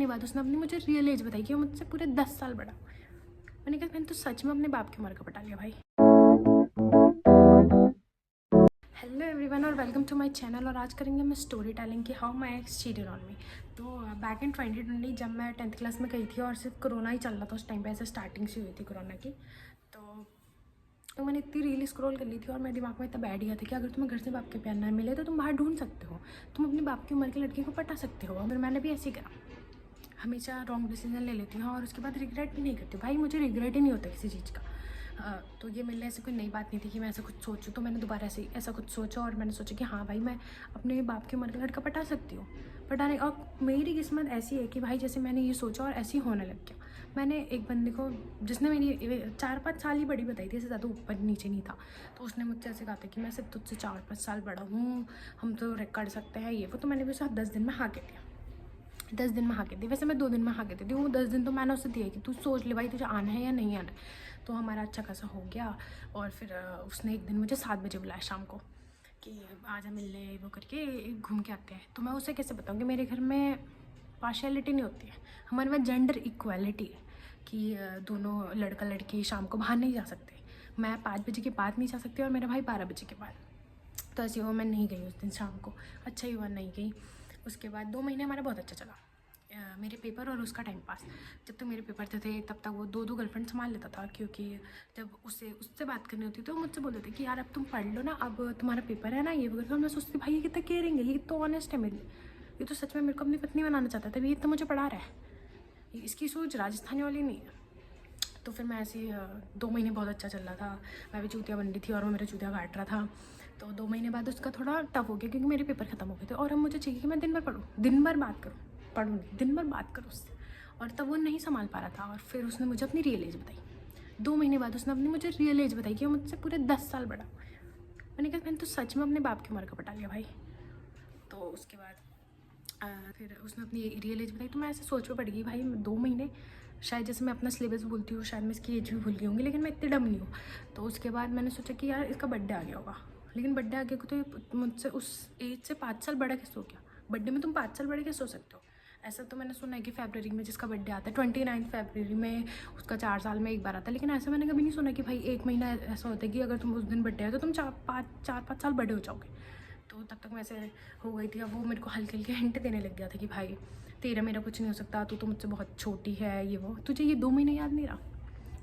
महीने बाद उसने अपनी मुझे रियल एज बताई कि वो मुझसे पूरे 10 साल बड़ा। मैंने कहा मैंने तो सच में अपने बाप की उम्र का पटा लिया भाई। हेलो एवरीवन और वेलकम टू माय चैनल। और आज करेंगे हम स्टोरी टेलिंग कि how my ex cheated on me. तो बैक इन 2020 जब मैं 10th क्लास में गई थी और सिर्फ कोरोना ही चल रहा था उस टाइम पे, ऐसे स्टार्टिंग से हुई थी कोरोना की। तो मैंने इतनी रील स्क्रॉल कर ली थी और मेरे दिमाग में इतना बैठ गया था कि अगर तुम्हें घर से बाप के प्यार ना मिले तो तुम बाहर ढूंढ सकते हो, तुम अपनी बाप की उम्र की लड़की को पटा सकते हो। और मैंने भी ऐसे ही करा, हमेशा रॉन्ग डिसीजन ले लेती हूँ और उसके बाद रिग्रेट भी नहीं करती। भाई मुझे रिग्रेट ही नहीं होता किसी चीज़ का। तो ये मेरे लिए ऐसे कोई नई बात नहीं थी कि मैं ऐसा कुछ सोचूं। तो मैंने दोबारा ऐसा कुछ सोचा और मैंने सोचा कि हाँ भाई मैं अपने बाप की उम्र का लड़का पटा सकती हूँ, पटाने। और मेरी किस्मत ऐसी है कि भाई जैसे मैंने ये सोचा और ऐसे ही होने लग गया। मैंने एक बंदे को, जिसने मेरी 4-5 साल ही बड़ी बताई थी, इससे ज़्यादा ऊपर नीचे नहीं था, तो उसने मुझसे ऐसे कहा था कि मैं सिर्फ तुझसे 4-5 साल बड़ा हूँ, हम तो कर सकते हैं ये वो। तो मैंने भी उसे 10 दिन में हाँ कह दिया। 10 दिन में हाँ कहती, वैसे मैं 2 दिन में हाँ कहती थी। वो 10 दिन तो मैंने उससे दिया कि तू सोच ले भाई तुझे आना है या नहीं आना है। तो हमारा अच्छा खासा हो गया। और फिर उसने एक दिन मुझे 7 बजे बुलाया शाम को कि आजा मिलने, वो करके घूम के आते हैं। तो मैं उसे कैसे बताऊँ कि मेरे घर में पार्शियलिटी नहीं होती है, हमारे में जेंडर इक्वालिटी है कि दोनों लड़का लड़की शाम को बाहर नहीं जा सकते। मैं 5 बजे के बाद नहीं जा सकती और मेरा भाई 12 बजे के बाद। तो ऐसे हुआ मैं नहीं गई उस दिन शाम को, अच्छा ही हुआ नहीं गई। उसके बाद 2 महीने हमारा बहुत अच्छा चला, मेरे पेपर और उसका टाइम पास। जब तक मेरे पेपर थे तब तक वो 2 गर्लफ्रेंड संभाल लेता था, क्योंकि जब उससे बात करनी होती तो वो मुझसे बोलते थे कि यार अब तुम पढ़ लो ना, अब तुम्हारा पेपर है ना ये वगैरह। और मैं सोचती भाई ये कितना केयरिंग है, ये तो ऑनेस्ट है मेरे लिए, ये तो सच में मेरे को अपनी पत्नी बनाना चाहता था, ये तो मुझे पढ़ा रहा है। इसकी सोच राजस्थानी वाली नहीं है। तो फिर मैं ऐसे 2 महीने बहुत अच्छा चल रहा था, मैं भी चूतिया बन रही थी और वो मेरा चूतिया काट रहा था। तो 2 महीने बाद उसका थोड़ा टफ हो गया क्योंकि मेरे पेपर ख़त्म हो गए थे और अब मुझे चाहिए कि मैं दिन भर पढूँ, दिन भर बात करूँ, पढ़ूँ नहीं, दिन भर बात करूँ उससे। और तब वो नहीं संभाल पा रहा था और फिर उसने मुझे अपनी रियल एज बताई। 2 महीने बाद उसने अपनी मुझे रियल एज बताई कि वो मुझसे पूरे 10 साल बड़ा। मैंने कहा मैंने तो सच में अपने बाप की उम्र का पटा लिया भाई। तो उसके बाद फिर उसने अपनी रियल एज बताई। तो मैं ऐसे सोच में पड़ गई भाई 2 महीने, शायद जैसे मैं अपना सिलेबस भूलती हूँ शायद मैं इसकी एज भी भूल गई होंगी, लेकिन मैं इतनी डम नहीं हूँ। तो उसके बाद मैंने सोचा कि यार इसका बर्थडे आ गया होगा, लेकिन बर्थडे आ गया को तो मुझसे उस एज से 5 साल बड़ा कैसे हो गया। बर्थडे में तुम 5 साल बड़े कैसे हो सकते हो। ऐसा तो मैंने सुना है कि फरवरी में जिसका बर्थडे आता है 29 फरवरी में, उसका 4 साल में एक बार आता है। लेकिन ऐसा मैंने कभी नहीं सुना कि भाई 1 महीना ऐसा होता है कि अगर तुम उस दिन बर्थडे है तो तुम 4-5 साल बड़े हो जाओगे। तो तब तक मैं ऐसे हो गई थी। अब वो मेरे को हल्के हल्के हिंट देने लग गया था कि भाई तेरा मेरा कुछ नहीं हो सकता, तू तो मुझसे बहुत छोटी है ये वो। तुझे ये 2 महीने याद नहीं रहा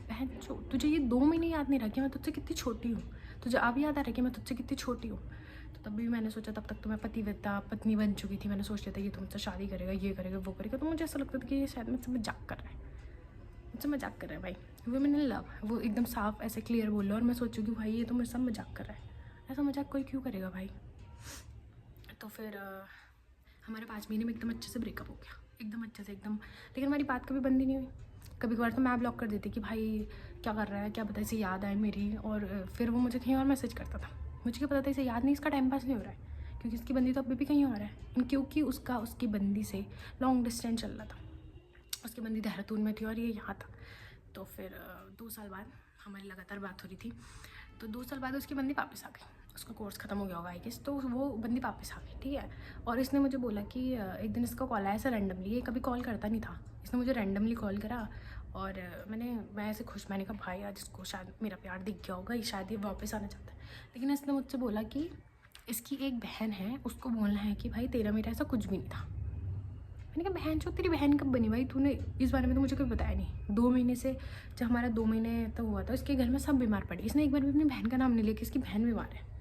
बहन, तुझे ये 2 महीने याद नहीं रहा कि मैं तुझसे कितनी छोटी हूँ। तुझे अब याद आ रहा है कि मैं तुझसे कितनी छोटी हूँ। तो तब भी मैंने सोचा, तब तक तो मैं पत्नी बन चुकी थी। मैंने सोच लिया था ये तुमसे शादी करेगा, ये करेगा, वो करेगा। तो मुझे ऐसा लगता था कि ये शायद मुझसे मजाक कर रहा है, मुझसे मजाक कर रहा है भाई। वो मैंने लव वो एकदम साफ ऐसे क्लियर बोल रहा और मैं सोचूँ कि भाई ये तो मेरे साथ मजाक कर रहा है। ऐसा मजाक कोई क्यों करेगा भाई। तो फिर हमारे 5 महीने में एकदम अच्छे से ब्रेकअप हो गया, एकदम अच्छे से एकदम। लेकिन हमारी बात कभी बंद ही नहीं हुई। कभी कभार तो मैं ब्लॉक कर देती कि भाई क्या कर रहा है, क्या पता इसे याद आए मेरी। और फिर वो मुझे कहीं और मैसेज करता था, मुझे क्या पता था इसे याद नहीं, इसका टाइम पास नहीं हो रहा है, क्योंकि इसकी बंदी तो अभी भी कहीं और है। क्योंकि उसकी बंदी से लॉन्ग डिस्टेंस चल रहा था। उसकी बंदी देहरादून में थी और ये यहाँ था। तो फिर 2 साल बाद हमारी लगातार बात हो रही थी। तो 2 साल बाद उसकी बंदी वापस आ गई, उसका कोर्स ख़त्म हो गया होगा आई गेस। तो वो बंदी वापस आ गई, ठीक है। और इसने मुझे बोला कि एक दिन इसका कॉल आया ऐसा रैंडमली, ये कभी कॉल करता नहीं था, इसने मुझे रैंडमली कॉल करा। और मैं ऐसे खुश, मैंने कहा भाई आज इसको शायद मेरा प्यार दिख गया होगा, ये शायद ये वापस आना चाहता है। लेकिन इसने मुझसे बोला कि इसकी एक बहन है, उसको बोलना है कि भाई तेरा मेरा ऐसा कुछ भी नहीं था। मैंने कहा बहन चो तेरी बहन कब बनी भाई, तूने इस बारे में तो मुझे कोई बताया नहीं। 2 महीने से जब हमारा 2 महीने तक हुआ था इसके घर में सब बीमार पड़े, इसने एक बार भी अपनी बहन का नाम नहीं लिया कि इसकी बहन बीमार है।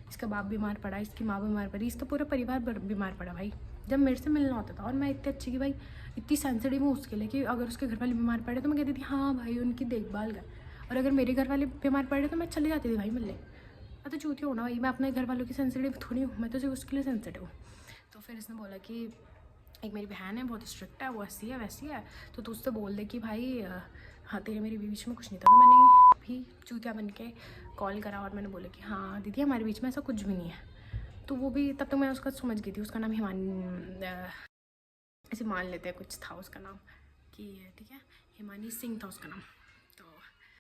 इसका बाप बीमार पड़ा, इसकी माँ बीमार पड़ी, इसका पूरा परिवार बीमार पड़ा भाई। जब मेरे से मिलना होता था और मैं इतनी अच्छी कि भाई इतनी सेंसिटिव हूँ उसके लिए कि अगर उसके घर वाले बीमार पड़े तो मैं कहती थी हाँ भाई उनकी देखभाल कर। और अगर मेरे घर वाले बीमार पड़े तो मैं चली जाती थी भाई मिलने। मैं तो चूती हूँ ना भाई, मैं अपने घर वालों की सेंसिटिव थोड़ी हूँ, मैं तो सिर्फ उसके लिए सेंसिटिव हूँ। तो फिर इसने बोला कि एक मेरी बहन है बहुत स्ट्रिक्ट है, वो ऐसी है वैसी है, तो तू उससे बोल दे कि भाई हाँ तेरे मेरे बीच में कुछ नहीं था। तो मैंने भी चूतिया बन के कॉल करा और मैंने बोला कि हाँ दीदी हमारे बीच में ऐसा कुछ भी नहीं है। तो वो भी तब तक मैं उसका समझ गई थी, उसका नाम ऐसे मान लेते हैं कुछ था उसका नाम कि ठीक है हिमानी सिंह था उसका नाम।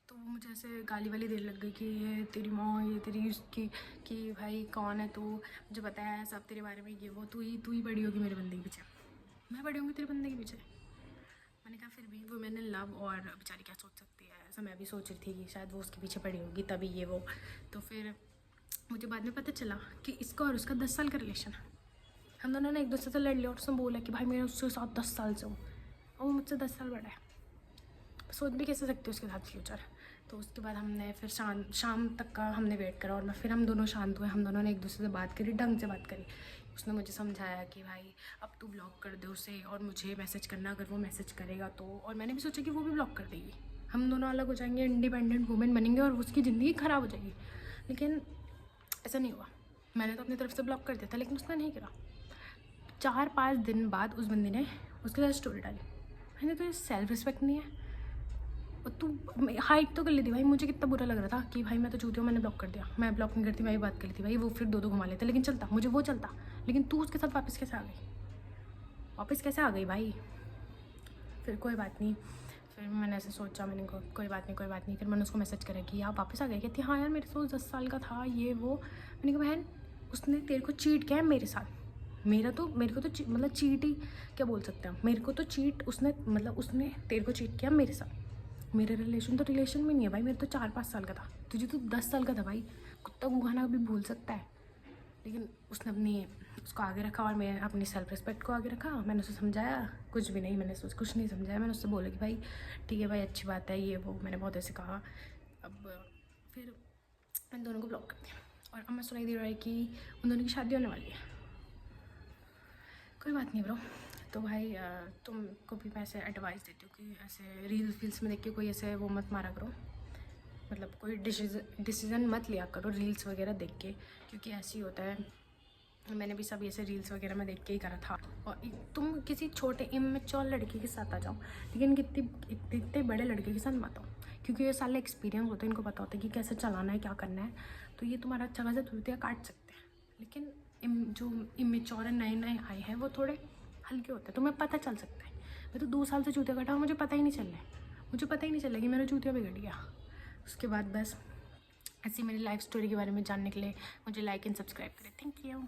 तो वो मुझे ऐसे गाली वाली देने लग गई कि ये तेरी माँ, ये तेरी उसकी, कि भाई कौन है तू, मुझे पता है सब तेरे बारे में, ये वो, तू ही बड़ी होगी मेरे बंदे के पीछे। मैं बड़ी होंगी तेरे बंदे के पीछे, मैंने कहा फिर भी वुमेन इन लव और बेचारी क्या सोच सकती है, ऐसा मैं भी सोच रही थी कि शायद वो उसके पीछे पड़ी होगी तभी ये वो। तो फिर मुझे बाद में पता चला कि इसका और उसका 10 साल का रिलेशन है। हम दोनों ने एक दूसरे से लड़ लिया और उसने बोला कि भाई मैं उसके साथ 10 साल से हूँ और वो मुझसे 10 साल बड़ा है, सोच भी कैसे सकती हूँ उसके साथ फ्यूचर। तो उसके बाद हमने फिर शाम तक का हमने वेट करा और फिर हम दोनों शांत हुए, हम दोनों ने एक दूसरे से बात करी, ढंग से बात करी। उसने मुझे समझाया कि भाई अब तू ब्लॉक कर दे उसे और मुझे मैसेज करना अगर वो मैसेज करेगा तो। और मैंने भी सोचा कि वो भी ब्लॉक कर देगी, हम दोनों अलग हो जाएंगे, इंडिपेंडेंट वुमेन बनेंगे और उसकी ज़िंदगी ख़राब हो जाएगी। लेकिन ऐसा नहीं हुआ, मैंने तो अपनी तरफ से ब्लॉक कर दिया था लेकिन उसने नहीं करा। 4-5 दिन बाद उस बंदी ने उसके साथ स्टोरी डाली। मैंने तो ये सेल्फ रिस्पेक्ट नहीं है, तू हाइट तो कर ली थी भाई। मुझे कितना बुरा लग रहा था कि भाई मैं तो झूठी हूँ, मैंने ब्लॉक कर दिया। मैं ब्लॉक नहीं करती, मैं भी बात कर लेती भाई, वो फिर दो घुमा लेते लेकिन चलता, मुझे वो चलता। लेकिन तू उसके साथ वापस कैसे आ गई, वापस कैसे आ गई भाई। फिर कोई बात नहीं, फिर मैंने ऐसे सोचा, मैंने कहा कोई बात नहीं कोई बात नहीं। फिर मैंने उसको मैसेज करा कि आप वापस आ गए, कहती हाँ यार मेरे से 10 साल का था ये वो। मैंने कहा बहन उसने तेरे को चीट किया है मेरे साथ, मेरे को तो मतलब चीट ही क्या बोल सकते हैं, मेरे को तो चीट उसने मतलब उसने तेरे को चीट किया मेरे साथ। मेरा रिलेशन तो रिलेशन में नहीं है भाई, मेरे तो 4-5 साल का था, तुझे तो 10 साल का था भाई। कुत्ता गुगाना भी भूल सकता है। लेकिन उसने उसको आगे रखा और मैं अपनी सेल्फ रिस्पेक्ट को आगे रखा। मैंने उसे समझाया, कुछ भी नहीं, मैंने कुछ नहीं समझाया। मैंने उससे बोला कि भाई ठीक है भाई अच्छी बात है ये वो, मैंने बहुत ऐसे कहा। अब फिर इन दोनों को ब्लॉक कर दिया और अब मैं सुनाई दे रहा है कि उन दोनों की शादी होने वाली है। कोई बात नहीं ब्रो। तो भाई तुमको भी मैं ऐसे एडवाइस देती हूँ कि ऐसे रील्स में देख के कोई ऐसे वो मत मारा करो, मतलब कोई डिसीज़न मत लिया करो रील्स वगैरह देख के, क्योंकि ऐसे ही होता है। मैंने भी सब ऐसे रील्स वगैरह में देख के ही करा था। और तुम किसी छोटे इमेच्योर लड़के के साथ आ जाओ, लेकिन इतने बड़े लड़के के साथ मत आओ, क्योंकि ये सारे एक्सपीरियंस होते हैं, इनको पता होता है कि कैसे चलाना है क्या करना है। तो ये तुम्हारा अच्छा खासा चूतिया काट सकते हैं। लेकिन जो इमेच्योर नए आए हैं वो थोड़े हल्के होते हैं, तुम्हें पता चल सकता है। मैं तो 2 साल से चूतिया काटा, मुझे पता ही नहीं चल रहा है, मुझे पता ही नहीं चला कि मेरा चूतिया बिगड़ गया। उसके बाद बस ऐसी मेरी लाइफ स्टोरी के बारे में जानने के लिए मुझे लाइक एंड सब्सक्राइब करें। Thank you.